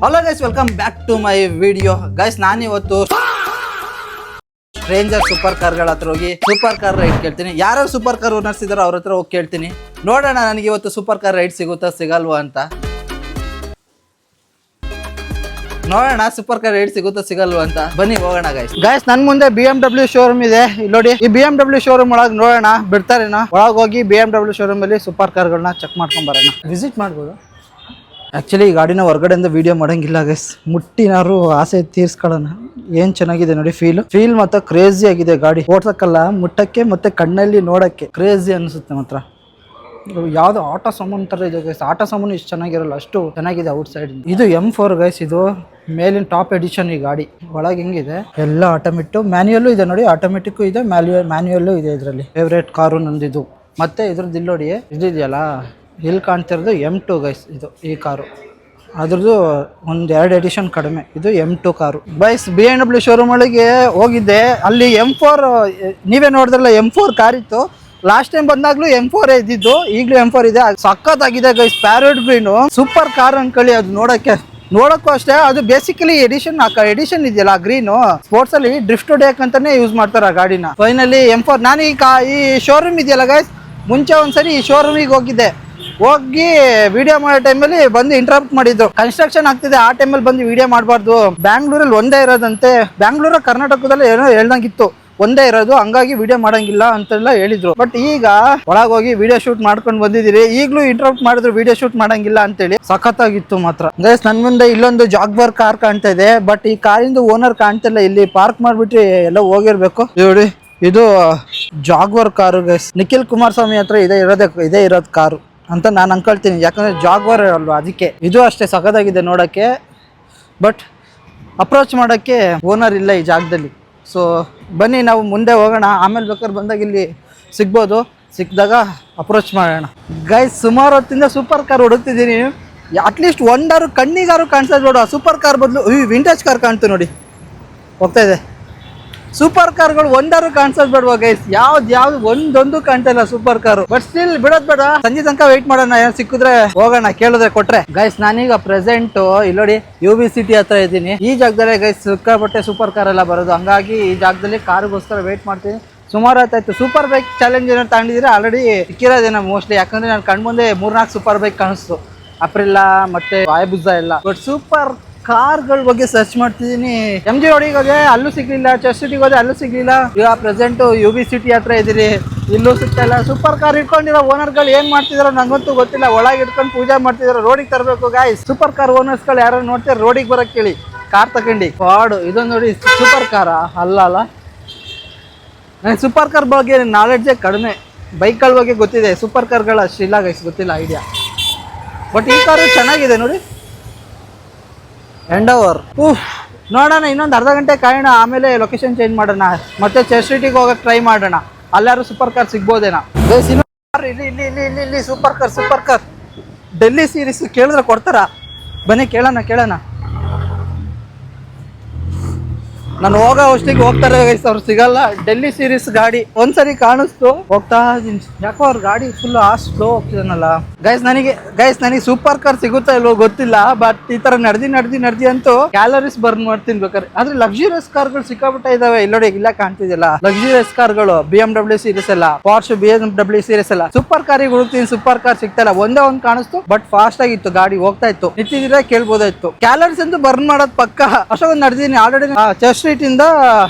Hello guys, welcome back to my video. Guys, ನಾನಿವತ್ತು stranger super ಕಾರ್ಗಳ ಹತ್ರ ಹೋಗಿ ಸೂಪರ್ ಕಾರ್ ರೈಡ್ ಕೇಳ್ತೀನಿ. ಯಾರು ಸೂಪರ್ ಕಾರ್ ಓನರ್ಸ್ ಇದಾರೋ ಅವ್ರ ಹತ್ರ ಹೋಗಿ ಕೇಳ್ತೀನಿ. ನೋಡೋಣ ನನಗೆ ಇವತ್ತು ಸೂಪರ್ ಕಾರ್ ರೈಡ್ ಸಿಗುತ್ತಾ ಸಿಗಲ್ವಾ ಅಂತ. ನೋಡೋಣ ಸೂಪರ್ ಕಾರ್ ರೈಡ್ ಸಿಗುತ್ತಾ ಸಿಗಲ್ವಾ ಅಂತ. ಬನ್ನಿ ಹೋಗೋಣ ಗೈಸ್. ಗೈಸ್, ನನ್ ಮುಂದೆ BMW ಶೋರೂಮ್ ಇದೆ. ಇಲ್ಲಿ ನೋಡಿ, ಈ BMW ಶೋರೂಮ್ ಒಳಗೆ ನೋಡೋಣ ಬಿಡ್ತಾರೇನೋ. ಒಳಗೆ ಹೋಗಿ BMW ಶೋರೂಮ್ ಅಲ್ಲಿ ಸೂಪರ್ ಕಾರ್ಗಳನ್ನ ಚೆಕ್ ಮಾಡ್ಕೊಂಡ್ ಬರೋಣ, ವಿಸಿಟ್ ಮಾಡ್ಬೋದು. ಆ್ಯಕ್ಚುಲಿ ಈ ಗಾಡಿನ ಹೊರಗಡೆಯಿಂದ ವೀಡಿಯೋ ಮಾಡೋಂಗಿಲ್ಲ ಗೈಸ್, ಮುಟ್ಟಿನಾರು ಆಸೆ ತೀರ್ಸ್ಕೊಳ್ಳೋಣ. ಏನು ಚೆನ್ನಾಗಿದೆ ನೋಡಿ, ಫೀಲ್ ಮಾತ್ರ ಕ್ರೇಜಿ ಆಗಿದೆ. ಗಾಡಿ ಓಡ್ಸಕ್ಕಲ್ಲ, ಮುಟ್ಟಕ್ಕೆ ಮತ್ತೆ ಕಣ್ಣಲ್ಲಿ ನೋಡೋಕ್ಕೆ ಕ್ರೇಜಿ ಅನಿಸುತ್ತೆ ಮಾತ್ರ. ಯಾವುದು ಆಟೋ ಸಾಮಾನು ಥರ ಇದೆ ಗೈಸ್. ಆಟೋ ಸಾಮಾನು ಇಷ್ಟು ಚೆನ್ನಾಗಿರಲ್ಲ, ಅಷ್ಟು ಚೆನ್ನಾಗಿದೆ ಔಟ್ ಸೈಡ್. ಇದು M4 ಗೈಸ್, ಇದು ಮೇಲಿನ ಟಾಪ್ ಎಡಿಷನ್. ಈ ಗಾಡಿ ಒಳಗೆ ಹೆಂಗಿದೆ ಎಲ್ಲ ಆಟೋಮೆಟಿಕ್, ಮ್ಯಾನ್ಯುಯಲ್ಲು ಇದೆ ನೋಡಿ, ಆಟೋಮೆಟಿಕ್ಕು ಇದೆ, ಮ್ಯಾನ್ಯುಯಲ್ಲು ಇದೆ. ಇದರಲ್ಲಿ ಫೇವ್ರೇಟ್ ಕಾರು ನಂದಿದು. ಮತ್ತೆ ಇದ್ರದ್ದು ಇಲ್ಲಿ ನೋಡಿ, ಇದಿದೆಯಲ್ಲ ಇಲ್ಲಿ ಕಾಣ್ತಿರೋದು M2 ಗೈಸ್. ಇದು ಈ ಕಾರು ಅದ್ರದ್ದು ಒಂದೆರಡು ಎಡಿಷನ್ ಕಡಿಮೆ. ಇದು M2 car guys. BMW showroom ಒಳಗೆ ಹೋಗಿದ್ದೆ, ಅಲ್ಲಿ M4 ನೀವೇ ನೋಡಿದ್ರಲ್ಲ, M4 ಕಾರ್ ಇತ್ತು. ಲಾಸ್ಟ್ ಟೈಮ್ ಬಂದಾಗ್ಲೂ M4 ಇದ್ದಿದ್ದು, ಈಗಲೂ M4 ಇದೆ. ಸಖತ್ತಾಗಿದೆ guys, parrot green super car ಅನ್ಕೊಳ್ಳಿ. ಅದು ನೋಡಕ್ಕೂ ಅಷ್ಟೇ. ಅದು ಬೇಸಿಕಲಿ ಎಡಿಷನ್ ಇದೆಯಲ್ಲ ಗ್ರೀನು, ಸ್ಪೋರ್ಟ್ಸ್ ಅಲ್ಲಿ ಡ್ರಿಫ್ಟ್ ಡೇಕ್ ಅಂತಾನೆ ಯೂಸ್ ಮಾಡ್ತಾರೆ ಆ ಗಾಡಿನ. ಫೈನಲಿ M4 ನಾನು ಈ ಶೋರೂಮ್ ಇದೆಯಲ್ಲ ಗೈಸ್, ಮುಂಚೆ ಒಂದ್ಸರಿ ಈ ಶೋರೂಮಿಗೆ ಹೋಗಿ ವಿಡಿಯೋ ಮಾಡೋ ಟೈಮಲ್ಲಿ ಬಂದು ಇಂಟರಪ್ಟ್ ಮಾಡಿದ್ರು. ಕನ್ಸ್ಟ್ರಕ್ಷನ್ ಆಗ್ತಿದೆ, ಆ ಟೈಮಲ್ಲಿ ಬಂದು ವಿಡಿಯೋ ಮಾಡಬಾರ್ದು, ಬ್ಯಾಂಗ್ಳೂರಲ್ಲಿ ಒಂದೇ ಇರೋದಂತೆ. ಬ್ಯಾಂಗ್ಳೂರ ಕರ್ನಾಟಕದಲ್ಲಿ ಏನೋ ಹೇಳ್ದಂಗಿತ್ತು, ಒಂದೇ ಇರೋದು, ಹಂಗಾಗಿ ವಿಡಿಯೋ ಮಾಡಂಗಿಲ್ಲ ಅಂತೆಲ್ಲ ಹೇಳಿದ್ರು. ಬಟ್ ಈಗ ಒಳಗೋಗಿ ವಿಡಿಯೋ ಶೂಟ್ ಮಾಡ್ಕೊಂಡು ಬಂದಿದ್ದೀರಿ. ಈಗಲೂ ಇಂಟರಪ್ಟ್ ಮಾಡಿದ್ರು, ವಿಡಿಯೋ ಶೂಟ್ ಮಾಡಂಗಿಲ್ಲ ಅಂತೇಳಿ. ಸಖತ್ತಾಗಿತ್ತು ಮಾತ್ರ ಗೈಸ್. ನನ್ ಮುಂದೆ ಇಲ್ಲೊಂದು ಜಾಗ್ವಾರ್ ಕಾರ್ ಕಾಣ್ತಾ ಇದೆ, ಬಟ್ ಈ ಕಾರಿಂದು ಓನರ್ ಕಾಣ್ತಿಲ್ಲ. ಇಲ್ಲಿ ಪಾರ್ಕ್ ಮಾಡ್ಬಿಟ್ಟು ಎಲ್ಲ ಹೋಗಿರ್ಬೇಕು. ನೋಡಿ, ಇದು Jaguar car guys. Nikhil Kumaraswamy ಹತ್ರ ಇದೇ ಇರೋದು ಕಾರು ಅಂತ ನಾನು ಅನ್ಕೊಳ್ತೀನಿ, ಯಾಕಂದರೆ ಜಾಗ್ವಾರ್ ಅಲ್ವಾ, ಅದಕ್ಕೆ. ಇದು ಅಷ್ಟೇ ಸಖತ್ತಾಗಿದೆ ನೋಡೋಕ್ಕೆ, ಬಟ್ ಅಪ್ರೋಚ್ ಮಾಡೋಕ್ಕೆ ಓನರ್ ಇಲ್ಲ ಈ ಜಾಗದಲ್ಲಿ. ಸೊ ಬನ್ನಿ ನಾವು ಮುಂದೆ ಹೋಗೋಣ, ಆಮೇಲೆ ಬೇಕಾದ್ರೆ ಬಂದಾಗ ಇಲ್ಲಿ ಸಿಗ್ಬೋದು. ಸಿಕ್ಕಿದಾಗ ಅಪ್ರೋಚ್ ಮಾಡೋಣ ಗೈಸ್. ಸುಮಾರು ಹೊತ್ತಿಂದ ಸೂಪರ್ ಕಾರ್ ಹುಡುಕ್ತಿದ್ದೀನಿ. ಅಟ್ಲೀಸ್ಟ್ ಒಂದಾರು ಕಣ್ಣಿಗಾರು ಕಾಣಿಸ್ತದೆ ನೋಡು. ಆ ಸೂಪರ್ ಕಾರ್ ಬದಲು ವಿಂಟೇಜ್ ಕಾರ್ ಕಾಣ್ತು ನೋಡಿ, ಹೋಗ್ತಾ ಇದೆ. ಸೂಪರ್ ಕಾರ್ಗಳು ಒಂದಾರು ಕಾಣಿಸೋದು ಬೇಡವಾ ಗೈಸ್? ಯಾವ್ದು ಒಂದೊಂದು ಕಾಣ್ತಾ ಇಲ್ಲ ಸೂಪರ್ ಕಾರು. ಬಟ್ ಸ್ಟಿಲ್ ಬಿಡೋದ್ ಬೇಡ, ಸಂಜೆ ತನಕ ವೆಯ್ಟ್ ಮಾಡೋಣ. ಏನೋ ಸಿಕ್ಕಿದ್ರೆ ಹೋಗೋಣ, ಕೇಳಿದ್ರೆ ಕೊಟ್ರೆ. ಗೈಸ್, ನಾನೀಗ ಪ್ರೆಸೆಂಟ್ ಇಲ್ಲಿ ನೋಡಿ UB ಸಿಟಿ ಹತ್ರ ಇದ್ದೀನಿ. ಈ ಜಾಗದಲ್ಲೇ ಗೈಸ್ ಸಿಕ್ಕಾಪಟ್ಟೆ ಸೂಪರ್ ಕಾರ್ ಎಲ್ಲ ಬರೋದು, ಹಂಗಾಗಿ ಈ ಜಾಗದಲ್ಲಿ ಕಾರಿಗೋಸ್ಕರ ವೆಯ್ಟ್ ಮಾಡ್ತೀನಿ. ಸುಮಾರು ಹೊತ್ತಾಯ್ತು. ಸೂಪರ್ ಬೈಕ್ ಚಾಲೆಂಜ್ ಏನೋ ತಗೊಂಡಿದ್ರೆ ಆಲ್ರೆಡಿ ಸಿಕ್ಕಿರೋದೇನೋ ಮೋಸ್ಟ್ಲಿ, ಯಾಕಂದ್ರೆ ನಾನು ಕಣ್ಮುಂದೆ 3-4 ಸೂಪರ್ ಬೈಕ್ ಕಾಣಿಸ್ತು. ಅಪ್ರಿಲ್ಲಾ ಮತ್ತೆ ವಾಯಬುಜ ಎಲ್ಲ. ಬಟ್ ಸೂಪರ್ ಕಾರ್ಗಳ ಬಗ್ಗೆ ಸರ್ಚ್ ಮಾಡ್ತಿದ್ದೀನಿ. MG ರೋಡಿಗೆ ಹೋದೆ, ಅಲ್ಲೂ ಸಿಗ್ಲಿಲ್ಲ. ಚರ್ಚ್ ಸಿಟಿಗೆ ಹೋದೆ, ಅಲ್ಲೂ ಸಿಗ್ಲಿಲ್ಲ. ಈಗ ಪ್ರೆಸೆಂಟ್ UB ಸಿಟಿ ಹತ್ರ ಇದ್ದೀರಿ, ಇಲ್ಲೂ ಸಿಗ್ತಾ ಇಲ್ಲ. ಸೂಪರ್ ಕಾರ್ ಇಟ್ಕೊಂಡಿರೋ ಓನರ್ಗಳು ಏನ್ ಮಾಡ್ತಿದಾರೋ ನಂಗಂತೂ ಗೊತ್ತಿಲ್ಲ. ಒಳಗೆ ಇಟ್ಕೊಂಡು ಪೂಜೆ ಮಾಡ್ತಿದಾರೋ. ರೋಡಿಗೆ ತರಬೇಕು ಗಾಯ್ಸ್. ಸೂಪರ್ ಕಾರ್ ಓನರ್ಸ್ಗಳು ಯಾರು ನೋಡ್ತಾರೆ, ರೋಡಿಗೆ ಬರಕ್ ಕೇಳಿ, ಕಾರ್ ತಗೊಂಡು. ಪಾಡು ಇದೊಂದು ನೋಡಿ, ಸೂಪರ್ ಕಾರಾ? ಅಲ್ಲ ನನಗೆ ಸೂಪರ್ ಕಾರ್ ಬಗ್ಗೆ ನಾಲೆಡ್ಜೇ ಕಡಿಮೆ. ಬೈಕ್ಗಳ ಬಗ್ಗೆ ಗೊತ್ತಿದೆ, ಸೂಪರ್ ಕಾರ್ಗಳು ಅಷ್ಟಿಲ್ಲ ಗೈಸ್, ಗೊತ್ತಿಲ್ಲ ಐಡಿಯಾ. ಬಟ್ ಈ ಕಾರು ಚೆನ್ನಾಗಿದೆ ನೋಡಿ. ಎಂಡೋವರ್ ನೋಡೋಣ, ಇನ್ನೊಂದು ಅರ್ಧ ಗಂಟೆ ಕಾಯೋಣ, ಆಮೇಲೆ ಲೊಕೇಶನ್ ಚೇಂಜ್ ಮಾಡೋಣ. ಮತ್ತೆ ಚರ್ಚ್ ಸ್ಟ್ರೀಟಿಗೆ ಹೋಗಕ್ಕೆ ಟ್ರೈ ಮಾಡೋಣ, ಅಲ್ಲಾರು ಸೂಪರ್ ಕಾರ್ ಸಿಗ್ಬೋದೇನಾ. ಇಲ್ಲಿ ಸೂಪರ್ ಕಾರ್ ಡೆಲ್ಲಿ ಸೀರೀಸ್ ಕೇಳಿದ್ರೆ ಕೊಡ್ತಾರಾ? ಬನ್ನಿ ಕೇಳೋಣ. ನಾನು ಹೋಗೋ ಅಷ್ಟಿಗೆ ಹೋಗ್ತಾರೆ ಗೈಸ್, ಅವ್ರು ಸಿಗಲ್ಲ. ಡೆಲ್ಲಿ ಸೀರೀಸ್ ಗಾಡಿ ಒಂದ್ಸರಿ ಕಾಣಿಸ್ತು, ಹೋಗ್ತಾ ಇದೀನಿ. ಯಾಕೋ ಅವ್ರ ಗಾಡಿ ಫುಲ್ ಸ್ಲೋ ಹೋಗ್ತಿದಾನಲ್ಲ ಗೈಸ್. ನನಗೆ ಸೂಪರ್ ಕಾರ್ ಸಿಗುತ್ತಾ ಇಲ್ವೋ ಗೊತ್ತಿಲ್ಲ, ಬಟ್ ಈ ತರ ನಡ್ದಿ ಅಂತೂ ಕ್ಯಾಲರೀಸ್ ಬರ್ನ್ ಮಾಡ್ತೀನಿ ಬೇಕಾದ್ರೆ. ಆದ್ರೆ ಲಕ್ಸುರಿಯಸ್ ಕಾರ್ಗಳು ಸಿಕ್ಕಾಬಿಟ್ಟ ಇದಾವೆ. ಇಲ್ಲೋಡಿ, ಇಲ್ಲ ಕಾಣ್ತಿದ್ಯಲ್ಲ ಲಕ್ಸುರಿಯಸ್ ಕಾರ್ಗಳು, BMW ಸೀರೀಸ್ ಎಲ್ಲ, ಪಾರ್ಶ್ BMW ಸೀರೀಸ್ ಎಲ್ಲ. ಸೂಪರ್ ಕಾರಿಗೆ ಹುಡುಕ್ತೀನಿ, ಸೂಪರ್ ಕಾರ್ ಸಿಗ್ತಾ ಇಲ್ಲ. ಒಂದೇ ಒಂದು ಕಾಣಿಸ್ತು, ಬಟ್ ಫಾಸ್ಟ್ ಆಗಿತ್ತು ಗಾಡಿ, ಹೋಗ್ತಾ ಇತ್ತು. ನಿಂತಿದ್ರೆ ಕೇಳ್ಬೋದಾಯ್ತು. ಕ್ಯಾಲರೀಸ್ ಅಂತೂ ಬರ್ನ್ ಮಾಡೋದ್ ಪಕ್ಕ. ಅಷ್ಟೊಂದು ನಡೆದಿನಿ ಆಲ್ರೆಡಿ. ಚರ್ಚ್ ಸ್ಟ್ರೀಟ್ ಇಂದ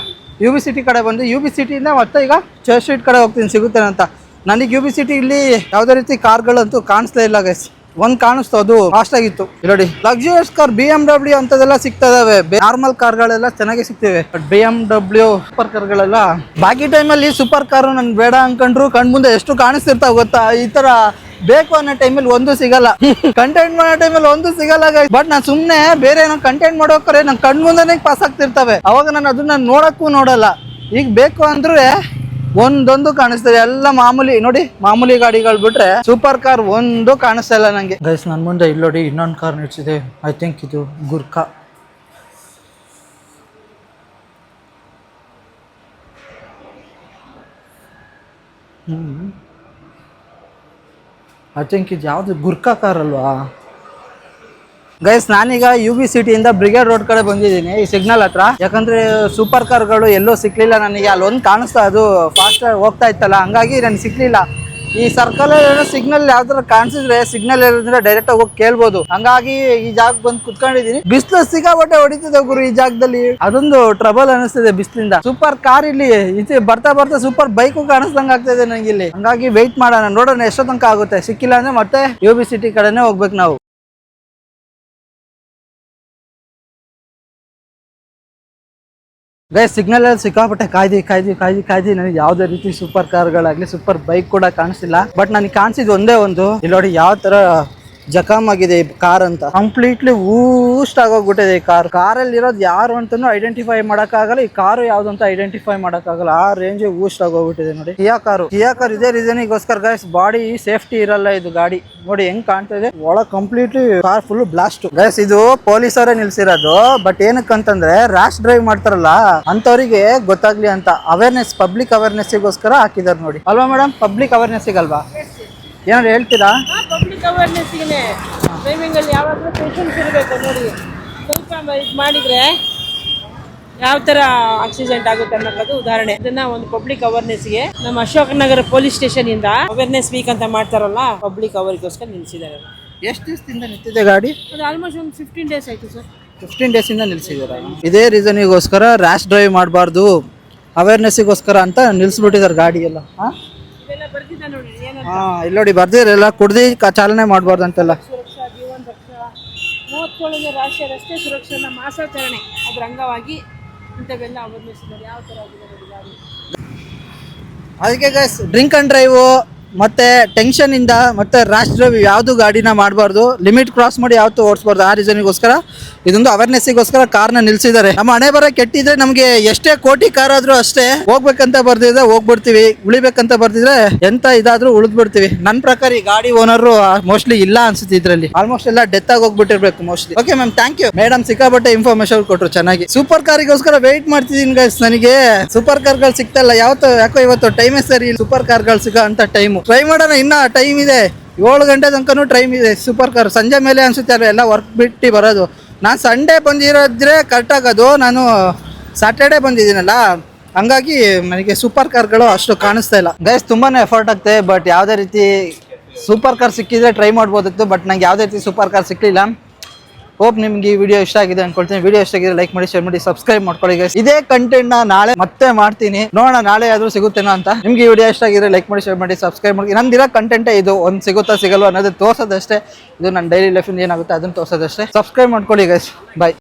UB ಸಿಟಿ ಕಡೆ ಬಂದು, UB ಸಿಟಿಯಿಂದ ಮತ್ತೆ ಈಗ ಚರ್ಚ್ ಸ್ಟ್ರೀಟ್ ಕಡೆ ಹೋಗ್ತೀನಿ, ಸಿಗುತ್ತೇನೆ ಅಂತ. ನನಗೆ UB ಸಿಟಿ ಇಲ್ಲಿ ಯಾವುದೇ ರೀತಿ ಕಾರ್ಗಳಂತೂ ಕಾಣಿಸ್ಲೇ ಇಲ್ಲ ಗೈಸ್. ಒಂದ್ ಕಾಣಿಸ್ತು, ಅದು ಫಾಸ್ಟ್ ಆಗಿತ್ತು. ನೋಡಿ, ಲಕ್ಸುರಿಯಸ್ ಕಾರ್ BMW ಅಂತದೆಲ್ಲ ಸಿಗ್ತಾ ಇದಾವೆ. ನಾರ್ಮಲ್ ಕಾರ್ಗಳೆಲ್ಲ ಚೆನ್ನಾಗಿ ಸಿಗ್ತವೆ, ಬಟ್ BMW ಸೂಪರ್ ಕಾರ್ಗಳೆಲ್ಲ ಬಾಕಿ ಟೈಮಲ್ಲಿ ಸೂಪರ್ ಕಾರು ನನ್ ಬೇಡ ಅನ್ಕೊಂಡ್ರು ಕಣ್ಮುಂದೆ ಎಷ್ಟು ಕಾಣಿಸ್ತಿರ್ತಾವ ಗೊತ್ತಾ. ಈ ತರ ಬೇಕು ಅನ್ನೋ ಟೈಮಲ್ಲಿ ಒಂದು ಸಿಗಲ್ಲ, ಕಂಟೆಂಟ್ ಮಾಡೋ ಟೈಮಲ್ಲಿ ಒಂದು ಸಿಗಲ್ಲ ಗೈಸ್. ಬಟ್ ನಾನು ಸುಮ್ಮನೆ ಬೇರೆ ಏನೋ ಕಂಟೆಂಟ್ ಮಾಡೋಕ್ರೆ ನನ್ ಕಣ್ಮುಂದನೇ ಪಾಸ್ ಆಗ್ತಿರ್ತವೆ, ಅವಾಗ ನಾನು ಅದನ್ನ ನೋಡಕ್ಕೂ ನೋಡಲ್ಲ. ಈಗ ಬೇಕು ಅಂದ್ರೆ ಒಂದೊಂದು ಕಾಣಿಸ್ತದೆ, ಎಲ್ಲ ಮಾಮೂಲಿ. ನೋಡಿ, ಮಾಮೂಲಿ ಗಾಡಿಗಳು ಬಿಟ್ರೆ ಸೂಪರ್ ಕಾರ್ ಒಂದು ಕಾಣಿಸ್ತಾ ಇಲ್ಲ ನಂಗೆ ಗೈಸ್. ನನ್ನ ಮುಂದೆ ಇಲ್ಲಿ ನೋಡಿ ಇನ್ನೊಂದು ಕಾರ್ ನಿಲ್ಸಿದೆ. ಐ ಥಿಂಕ್ ಇದು ಗುರ್ಕಾ. ಐ ಥಿಂಕ್ ಇದು ಯಾವುದು ಗುರ್ಕಾ ಕಾರ್ ಅಲ್ವಾ? ಗೈಸ್ ನಾನೀಗ UB ಸಿಟಿಯಿಂದ ಬ್ರಿಗೇಡ್ ರೋಡ್ ಕಡೆ ಬಂದಿದ್ದೀನಿ ಈ ಸಿಗ್ನಲ್ ಹತ್ರ. ಯಾಕಂದ್ರೆ ಸೂಪರ್ ಕಾರ್ಗಳು ಎಲ್ಲೂ ಸಿಕ್ಲಿಲ್ಲ ನನಗೆ. ಅಲ್ಲೊಂದು ಕಾಣಿಸ್ತಾ ಅದು ಫಾಸ್ಟ್ ಹೋಗ್ತಾ ಇತ್ತಲ್ಲ, ಹಂಗಾಗಿ ನನಗೆ ಸಿಕ್ಲಿಲ್ಲ. ಈ ಸರ್ಕಲ್ ಸಿಗ್ನಲ್ ಯಾವ ತರ ಕಾಣಿಸಿದ್ರೆ ಸಿಗ್ನಲ್ ಇರೋದ್ರಿಂದ ಡೈರೆಕ್ಟ್ ಆಗಿ ಹೋಗಿ ಕೇಳ್ಬೋದು. ಹಂಗಾಗಿ ಈ ಜಾಗ ಬಂದು ಕುತ್ಕೊಂಡಿದೀನಿ. ಬಿಸಿಲು ಸಿಕ್ಕಾಪಟ್ಟೆ ಹೊಡಿತಿದೆ ಗುರು ಈ ಜಾಗದಲ್ಲಿ. ಅದೊಂದು ಟ್ರಬಲ್ ಅನಿಸ್ತಿದೆ ಬಿಸಿಲಿಂದ. ಸೂಪರ್ ಕಾರ್ ಇಲ್ಲಿ ಬರ್ತಾ ಬರ್ತಾ ಸೂಪರ್ ಬೈಕು ಕಾಣಿಸ್ದಂಗ ಆಗ್ತಾ ಇದೆ ನಂಗೆ ಇಲ್ಲಿ. ಹಂಗಾಗಿ ವೆಯ್ಟ್ ಮಾಡೋಣ, ನೋಡೋಣ ಎಷ್ಟೋ ತನಕ ಆಗುತ್ತೆ. ಸಿಕ್ಕಿಲ್ಲ ಅಂದ್ರೆ ಮತ್ತೆ UB ಸಿಟಿ ಕಡೆನೆ ಹೋಗ್ಬೇಕು ನಾವು. ಗೈಸ್ ಸಿಗ್ನಲ್ ಅಲ್ಲಿ ಸಿಕ್ಕಾಪಟ್ಟೆ ಕಾಯ್ದಿ ನನಗೆ ಯಾವುದೇ ರೀತಿ ಸೂಪರ್ ಕಾರ್ಗಳಾಗ್ಲಿ ಸೂಪರ್ ಬೈಕ್ ಕೂಡ ಕಾಣಿಸಿಲ್ಲ. ಬಟ್ ನನಗೆ ಕಾಣಿಸಿದ್ ಒಂದೇ ಒಂದು, ಇಲ್ಲಿ ನೋಡಿ ಯಾವ ತರ ಜಖಮ್ ಆಗಿದೆ ಈ ಕಾರ್ ಅಂತ. ಕಂಪ್ಲೀಟ್ಲಿ ಊಸ್ಟ್ ಆಗೋಗ್ಬಿಟ್ಟಿದೆ ಈ ಕಾರಲ್ಲಿ ಇರೋದು ಯಾರು ಅಂತಾನು ಐಡೆಂಟಿಫೈ ಮಾಡಕ್ಕಾಗಲ್ಲ. ಈ ಕಾರು ಯಾವ್ದು ಅಂತ ಐಡೆಂಟಿಫೈ ಮಾಡಕ್ಕಾಗಲ್ಲ, ಆ ರೇಂಜ್ ಊಸ್ಟ್ ಆಗೋಗ್ಬಿಟ್ಟಿದೆ ನೋಡಿ. ಕಿಯಾ ಕಾರ್ ಇದೇ ರೀಸನ್ಗೋಸ್ಕರ ಗೈಸ್ ಬಾಡಿ ಸೇಫ್ಟಿ ಇರಲ್ಲ ಇದು ಗಾಡಿ. ನೋಡಿ ಹೆಂಗ್ ಕಾಣ್ತಾ ಇದೆ ಒಳಗ್ completely car full blast. Guys ಇದು ಪೊಲೀಸರೇ ನಿಲ್ಸಿರೋದು. ಬಟ್ ಏನಕ್ಕಂತಂದ್ರೆ ರ್ಯಾಶ್ ಡ್ರೈವ್ ಮಾಡ್ತಾರಲ್ಲ ಅಂತವ್ರಿಗೆ ಗೊತ್ತಾಗ್ಲಿ ಅಂತ ಅವೇರ್ನೆಸ್, ಪಬ್ಲಿಕ್ ಅವೇರ್ನೆಸ್ಗೋಸ್ಕರ ಹಾಕಿದಾರೆ ನೋಡಿ. ಅಲ್ವಾ ಮೇಡಮ್? ಪಬ್ಲಿಕ್ ಅವೇರ್ನೆಸ್ಸಿಗಲ್ವಾ? ಏನಾದ್ರು ಹೇಳ್ತೀರಾ? ಪಬ್ಲಿಕ್ ಅವೇರ್ನೆಸ್ಗೆ ಡ್ರೈವಿಂಗ್ ಅಲ್ಲಿ ಯಾವಾಗಲೂ ಪೇಷನ್ಸ್ ಇರಬೇಕು ನೋಡಿ. ಸ್ವಲ್ಪ ಇದು ಮಾಡಿದ್ರೆ ಯಾವ ತರ ಆಕ್ಸಿಡೆಂಟ್ ಆಗುತ್ತೆ ಅನ್ನೋದು ಉದಾಹರಣೆ. ಇದನ್ನ ಒಂದು ಪಬ್ಲಿಕ್ ಅವೇರ್ನೆಸ್ಗೆ ನಮ್ಮ ಅಶೋಕ್ ನಗರ ಪೊಲೀಸ್ ಸ್ಟೇಷನ್ ಇಂದ ಅವೇರ್ನೆಸ್ ವೀಕ್ ಅಂತ ಮಾಡ್ತಾರಲ್ಲ, ಪಬ್ಲಿಕ್ ಅವರಿಗೋಸ್ಕರ ನಿಲ್ಸಿದ್ದಾರೆ. ಎಷ್ಟು ದಿವಸದಿಂದ ನಿಂತಿದೆ ಗಾಡಿ? ಅದು ಆಲ್ಮೋಸ್ಟ್ ಒಂದು 15 days ಆಯ್ತು ಸರ್. 15 days ಇಂದ ನಿಲ್ಸಿದಾರ. ಇದೇ ರೀಸನ್ಗೋಸ್ಕರ ರ್ಯಾಶ್ ಡ್ರೈವ್ ಮಾಡಬಾರ್ದು ಅವೇರ್ನೆಸ್ಗೋಸ್ಕರ ಅಂತ ನಿಲ್ಸ್ಬಿಟ್ಟಿದ್ದಾರೆ ಗಾಡಿ ಎಲ್ಲ. ಇದೆಲ್ಲ ಬರ್ತಿದ್ದ ನೋಡಿ. ಇಲ್ಲಿ ನೋಡಿ ಬರ್ದಿರಲ್ಲ, ಕುಡ್ದು ಚಾಲನೆ ಮಾಡಬಾರ್ದು ಅಂತೆಲ್ಲ. ಸುರಕ್ಷಾ ಜೀವನ ರಕ್ಷಾ 37ನೇ ರಾಷ್ಟ್ರೀಯ ರಸ್ತೆ ಸುರಕ್ಷಾ ಮಾಸಾಚರಣೆ ಅದ್ರ ಅಂಗವಾಗಿ ಇಂಥವೆಲ್ಲ ಅವೇರ್ನೆಸ್ ಇದ್ದಾರೆ. ಯಾವ ತರ ಆಗಿದೆ ಗಾಡಿ. ಅದಕ್ಕೆ ಗೈಸ್ ಡ್ರಿಂಕ್ ಅಂಡ್ ಡ್ರೈವ್ ಮತ್ತೆ ಟೆನ್ಷನ್ ಇಂದ ಮತ್ತೆ ರ್ಯಾಶ್ ಡ್ರೈವ್ ಯಾವ್ದು ಗಾಡಿನ ಮಾಡಬಾರ್ದು, ಲಿಮಿಟ್ ಕ್ರಾಸ್ ಮಾಡಿ ಯಾವತ್ತು ಓಡಿಸಬಾರ್ದು. ಆ ರೀಸನ್ಗೋಸ್ಕರ ಇದೊಂದು ಅವೇರ್ನೆಸ್ಗೋಸ್ಕರ ಕಾರ್ನ ನಿಲ್ಸಿದ್ದಾರೆ. ನಮ್ಮ ಹಣೆ ಬರ ಕೆಟ್ಟಿದ್ರೆ ನಮಗೆ ಎಷ್ಟೇ ಕೋಟಿ ಕಾರ್ ಆದ್ರೂ ಅಷ್ಟೇ, ಹೋಗ್ಬೇಕಂತ ಬರ್ದಿದ್ರೆ ಹೋಗ್ಬಿಡ್ತೀವಿ, ಉಳಿಬೇಕಂತ ಬರ್ದಿದ್ರೆ ಎಂತ ಇದಾದ್ರೂ ಉಳಿದ್ಬಿಡ್ತೀವಿ. ನನ್ನ ಪ್ರಕಾರ ಈ ಗಾಡಿ ಓನರ್ ಮೋಸ್ಟ್ಲಿ ಇಲ್ಲ ಅನ್ಸುತ್ತೆ ಇದ್ರಲ್ಲಿ. ಆಲ್ಮೋಸ್ಟ್ ಎಲ್ಲ ಡೆತ್ ಆಗಿ ಹೋಗ್ಬಿಟ್ಟಿರ್ಬೇಕು mostly. Okay ma'am, thank you madam. ಸಿಕ್ಕಾಪಟ್ಟೆ ಇನ್ಫಾರ್ಮೇಶನ್ ಕೊಟ್ರು ಚೆನ್ನಾಗಿ. ಸೂಪರ್ ಕಾರಿಗೋಸ್ಕರ ವೆಯ್ಟ್ ಮಾಡ್ತಿದ್ದೀನಿ ಗೈಸ್. ನನಗೆ ಸೂಪರ್ ಕಾರ್ಗಳು ಸಿಗ್ತಾ ಇಲ್ಲ ಯಾಕೋ ಇವತ್ತು ಟೈಮೇ ಸರಿ. ಸೂಪರ್ ಕಾರ್ಗಳು ಸಿಗೋ ಅಂತ ಟೈಮು ಟ್ರೈ ಮಾಡೋಣ. ಇನ್ನ ಟೈಮ್ ಇದೆ, 7 ಗಂಟೆ ತನಕನೂ ಟೈಮ್ ಇದೆ. ಸೂಪರ್ ಕಾರ್ ಸಂಜೆ ಮೇಲೆ ಅನ್ಸುತ್ತೆ ಅಲ್ಲ ಎಲ್ಲ ವರ್ಕ್ ಬಿಟ್ಟು ಬರೋದು. ನಾನು ಸಂಡೇ ಬಂದಿರೋದ್ರೆ ಕರೆಕ್ಟ್ ಆಗೋದು, ನಾನು ಸ್ಯಾಟರ್ಡೇ ಬಂದಿದ್ದೀನಲ್ಲ, ಹಂಗಾಗಿ ನನಗೆ ಸೂಪರ್ ಕಾರ್ಗಳು ಅಷ್ಟು ಕಾಣಿಸ್ತಾ ಇಲ್ಲ. ಗೈಸ್ ತುಂಬಾನೇ ಎಫರ್ಟ್ ಆಗ್ತದೆ. ಬಟ್ ಯಾವುದೇ ರೀತಿ ಸೂಪರ್ ಕಾರ್ ಸಿಕ್ಕಿದ್ರೆ ಟ್ರೈ ಮಾಡ್ಬೋದಿತ್ತು. ಬಟ್ ನಂಗೆ ಯಾವುದೇ ರೀತಿ ಸೂಪರ್ ಕಾರ್ ಸಿಕ್ಕಲಿಲ್ಲ. ಹೋಪ್ ನಿಮ್ಗೆ ಈ ವಿಡಿಯೋ ಇಷ್ಟ ಆಗಿದೆ ಅನ್ಕೊಳ್ತೀನಿ. ವಿಡಿಯೋ ಇಷ್ಟ ಆಗಿದೆ ಲೈಕ್ ಮಾಡಿ, ಶೇರ್ ಮಾಡಿ, ಸಬ್ಸ್ಕ್ರೈಬ್ ಮಾಡ್ಕೊಳ್ಳಿ ಗೈಸ್. ಇದೇ ಕಂಟೆಂಟ್ ನ ನಾಳೆ ಮತ್ತೆ ಮಾಡ್ತೀನಿ, ನೋಡೋಣ ನಾಳೆ ಆದ್ರೂ ಸಿಗುತ್ತೇನೋ ಅಂತ. ನಿಮ್ಗೆ ಈ ವಿಡಿಯೋ ಇಷ್ಟ ಆಗಿದ್ರೆ ಲೈಕ್ ಮಾಡಿ, ಶೇರ್ ಮಾಡಿ, ಸಬ್ಸ್ಕ್ರೈಬ್ ಮಾಡಿ. ನಂದಿರೋ ಕಂಟೆಂಟೇ ಇದು, ಒಂದು ಸಿಗುತ್ತಾ ಸಿಗಲ್ವಾ ಅನ್ನೋದು ತೋರ್ಸೋದಷ್ಟೇ. ಇದು ನನ್ನ ಡೈಲಿ ಲೈಫ್ ಏನಾಗುತ್ತೆ ಅದನ್ನ ತೋರ್ಸೋದಷ್ಟೇ. ಸಬ್ಸ್ಕ್ರೈಬ್ ಮಾಡ್ಕೊಳ್ಳಿ ಗೈಸ್. ಬಾಯ್.